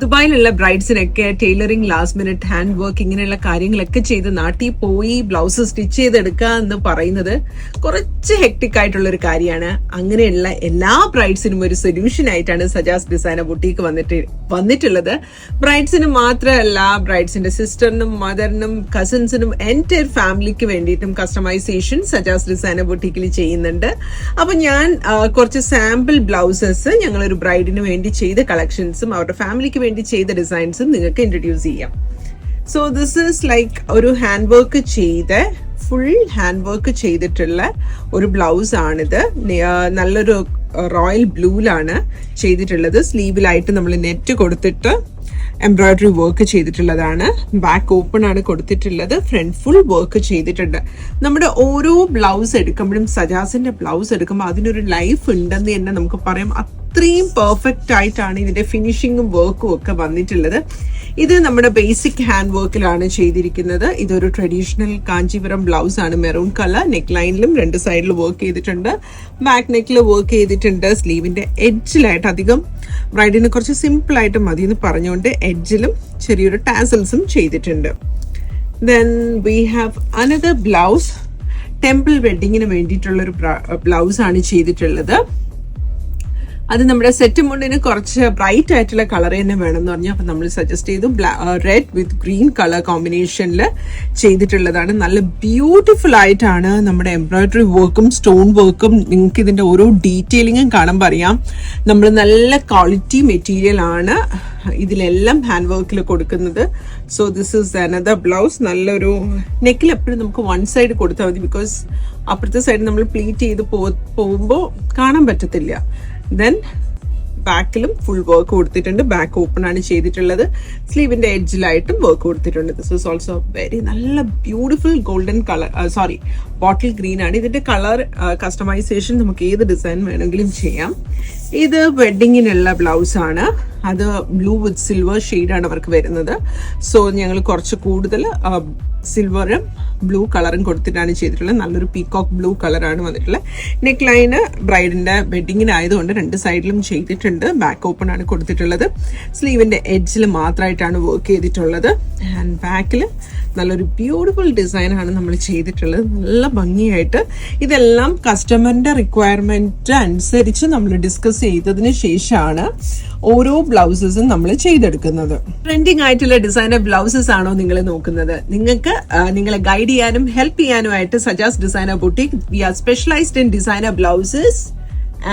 ദുബായിലുള്ള ബ്രൈഡ്സിനൊക്കെ tailoring, last minute hand work ഇങ്ങനെയുള്ള കാര്യങ്ങളൊക്കെ ചെയ്ത് നാട്ടിൽ പോയി ബ്ലൗസ് സ്റ്റിച്ച് ചെയ്തെടുക്കുക എന്ന് പറയുന്നത് കുറച്ച് ഹെക്ടിക് ആയിട്ടുള്ള ഒരു കാര്യമാണ്. അങ്ങനെയുള്ള എല്ലാ ബ്രൈഡ്സിനും ഒരു സൊല്യൂഷൻ ആയിട്ടാണ് സജാസ് ഡിസൈനർ ബുട്ടീക്ക് വന്നിട്ടുള്ളത്. ബ്രൈഡ്സിന് മാത്രമല്ല, ബ്രൈഡ്സിന്റെ സിസ്റ്ററിനും മദറിനും കസിൻസിനും എൻറ്റയർ ഫാമിലിക്ക് വേണ്ടിയിട്ടും കസ്റ്റമൈസേഷൻ സജാസ് ഡിസൈനർ ബുട്ടീക്കിൽ ചെയ്യുന്നുണ്ട്. അപ്പൊ ഞാൻ കുറച്ച് സാമ്പിൾ ബ്ലൗസസ് ഞങ്ങളൊരു ബ്രൈഡിന് വേണ്ടി ചെയ്ത കളക്ഷൻസും അവരുടെ ഫാമിലിക്ക് വേണ്ടി ചെയ്ത ഡിസൈൻസും നിങ്ങൾക്ക് ഇൻട്രൊഡ്യൂസ് ചെയ്യാം. സോ ദിസ് ഈസ് ലൈക്ക് ഒരു ഹാൻഡ് വർക്ക് ചെയ്ത് ഫുൾ ഹാൻഡ് വർക്ക് ചെയ്തിട്ടുള്ള ഒരു ബ്ലൗസ് ആണിത്. നല്ലൊരു റോയൽ ബ്ലൂയിലാണ് ചെയ്തിട്ടുള്ളത്. സ്ലീവിലായിട്ട് നമ്മൾ നെറ്റ് കൊടുത്തിട്ട് എംബ്രോയിഡറി വർക്ക് ചെയ്തിട്ടുള്ളതാണ്. ബാക്ക് ഓപ്പൺ ആണ് കൊടുത്തിട്ടുള്ളത്. ഫ്രണ്ട് ഫുൾ വർക്ക് ചെയ്തിട്ടുണ്ട്. നമ്മുടെ ഓരോ ബ്ലൗസ് എടുക്കുമ്പോഴും, സജാസിന്റെ ബ്ലൗസ് എടുക്കുമ്പോൾ അതിനൊരു ലൈഫ് ഉണ്ടെന്ന് തന്നെ നമുക്ക് പറയാം. അത്രയും പെർഫെക്റ്റ് ആയിട്ടാണ് ഇതിന്റെ ഫിനിഷിങ്ങും വർക്കും ഒക്കെ വന്നിട്ടുള്ളത്. ഇത് നമ്മുടെ ബേസിക് ഹാൻഡ് വർക്കിലാണ് ചെയ്തിരിക്കുന്നത്. ഇതൊരു ട്രഡീഷണൽ കാഞ്ചീപുരം ബ്ലൗസ് ആണ്. Maroon colour. നെക്ക് ലൈനിലും രണ്ട് സൈഡിലും വർക്ക് ചെയ്തിട്ടുണ്ട്. ബാക്ക് നെക്കിൽ വർക്ക് ചെയ്തിട്ടുണ്ട്. സ്ലീവിന്റെ എഡ്ജിലായിട്ട്, അധികം ബ്രൈഡിന് കുറച്ച് സിമ്പിൾ ആയിട്ട് മതി എന്ന് പറഞ്ഞുകൊണ്ട് എഡ്ജിലും ചെറിയൊരു ടാസൽസും ചെയ്തിട്ടുണ്ട്. Then we have another blouse. Temple വെഡിങ്ങിന് വേണ്ടിയിട്ടുള്ളൊരു ബ്ലൗസ് ആണ് ചെയ്തിട്ടുള്ളത്. അത് നമ്മുടെ സെറ്റ് മുണ്ടിന് കുറച്ച് ബ്രൈറ്റ് ആയിട്ടുള്ള കളർ തന്നെ വേണം എന്ന് പറഞ്ഞു. അപ്പൊ നമ്മൾ സജസ്റ്റ് ചെയ്തു റെഡ് വിത്ത് ഗ്രീൻ കളർ കോമ്പിനേഷനിൽ ചെയ്തിട്ടുള്ളതാണ്. നല്ല ബ്യൂട്ടിഫുൾ ആയിട്ടാണ് നമ്മുടെ എംബ്രോയിഡറി വർക്കും സ്റ്റോൺ വർക്കും. നിങ്ങൾക്ക് ഇതിന്റെ ഓരോ ഡീറ്റെയിലിങ്ങും കാണുമ്പോൾ അറിയാം. നമ്മൾ നല്ല ക്വാളിറ്റി മെറ്റീരിയൽ ആണ് ഇതിലെല്ലാം ഹാൻഡ് വർക്കിൽ കൊടുക്കുന്നത്. So this is another blouse. നല്ലൊരു നെക്കിൽ എപ്പോഴും നമുക്ക് വൺ സൈഡ് കൊടുത്താൽ മതി, ബിക്കോസ് അപ്പുറത്തെ സൈഡ് നമ്മൾ പ്ലീറ്റ് ചെയ്ത് പോകുമ്പോൾ കാണാൻ പറ്റത്തില്ല. ദെൻ ബാക്കിലും ഫുൾ വർക്ക് കൊടുത്തിട്ടുണ്ട്. ബാക്ക് ഓപ്പൺ ആണ് ചെയ്തിട്ടുള്ളത്. സ്ലീവിന്റെ എഡ്ജിലായിട്ടും വർക്ക് കൊടുത്തിട്ടുണ്ട്. ദിസ് ഈസ് ഓൾസോ വെരി നല്ല beautiful golden colour, sorry bottle green ആണ്. ഇതിന്റെ കളർ കസ്റ്റമൈസേഷൻ നമുക്ക് ഏത് ഡിസൈൻ വേണമെങ്കിലും ചെയ്യാം. ഇത് വെഡിങ്ങിനുള്ള ബ്ലൗസ് ആണ്. അത് ബ്ലൂ വിത്ത് സിൽവർ ഷെയ്ഡാണ് അവർക്ക് വരുന്നത്. സോ ഞങ്ങൾ കുറച്ച് കൂടുതൽ സിൽവറും ബ്ലൂ കളറും കൊടുത്തിട്ടാണ് ചെയ്തിട്ടുള്ളത്. നല്ലൊരു പീകോക്ക് ബ്ലൂ കളറാണ് വന്നിട്ടുള്ളത്. നെക്ക് ലൈന് ബ്രൈഡിന്റെ വെഡിങ്ങിനായതുകൊണ്ട് രണ്ട് സൈഡിലും ചെയ്തിട്ടുണ്ട്. ബാക്ക് ഓപ്പൺ ആണ് കൊടുത്തിട്ടുള്ളത്. സ്ലീവിന്റെ എഡ്ജിൽ മാത്രമായിട്ടാണ് വർക്ക് ചെയ്തിട്ടുള്ളത്. ആൻഡ് ബാക്കിൽ നല്ലൊരു ബ്യൂട്ടിഫുൾ ഡിസൈൻ ആണ് നമ്മൾ ചെയ്തിട്ടുള്ളത്. നല്ല ഭംഗിയായിട്ട്. ഇതെല്ലാം കസ്റ്റമറിന്റെ റിക്വയർമെന്റ് അനുസരിച്ച് നമ്മൾ ഡിസ്കസ് ചെയ്തതിന് ശേഷമാണ് ഓരോ ബ്ലൗസസും നമ്മൾ ചെയ്തെടുക്കുന്നത്. ട്രെൻഡിങ് ആയിട്ടുള്ള ഡിസൈനർ ബ്ലൗസസ് ആണോ നിങ്ങൾ നോക്കുന്നത്? നിങ്ങൾക്ക് നിങ്ങളെ ഗൈഡ് ചെയ്യാനും ഹെൽപ്പ് ചെയ്യാനുമായിട്ട് Sajas designer boutique, we are specialized in designer blouses.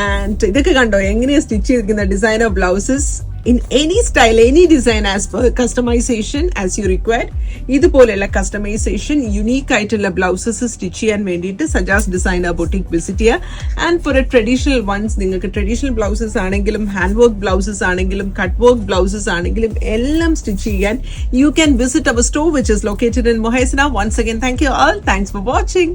And ഇതൊക്കെ കണ്ടോ എങ്ങനെയാ സ്റ്റിച്ച് ചെയ്തിരിക്കുന്ന designer blouses in any style, any design, as per customization as you require. ഇതുപോലെയുള്ള കസ്റ്റമൈസേഷൻ യുണീക്ക് ആയിട്ടുള്ള ബ്ലൗസസ് സ്റ്റിച്ച് ചെയ്യാൻ വേണ്ടിയിട്ട് സജാസ് ഡിസൈനർ ബുട്ടീക്ക് വിസിറ്റ് ചെയ്യുക. And for a traditional ones, നിങ്ങൾക്ക് ട്രഡീഷണൽ ബ്ലൗസസ് ആണെങ്കിലും ഹാൻഡ് വർക്ക് ബ്ലൗസസ് ആണെങ്കിലും cut work blouses ആണെങ്കിലും എല്ലാം സ്റ്റിച്ച് ചെയ്യാൻ you can visit our store which is located in Muhaisnah. Once again thank you all. Thanks for watching.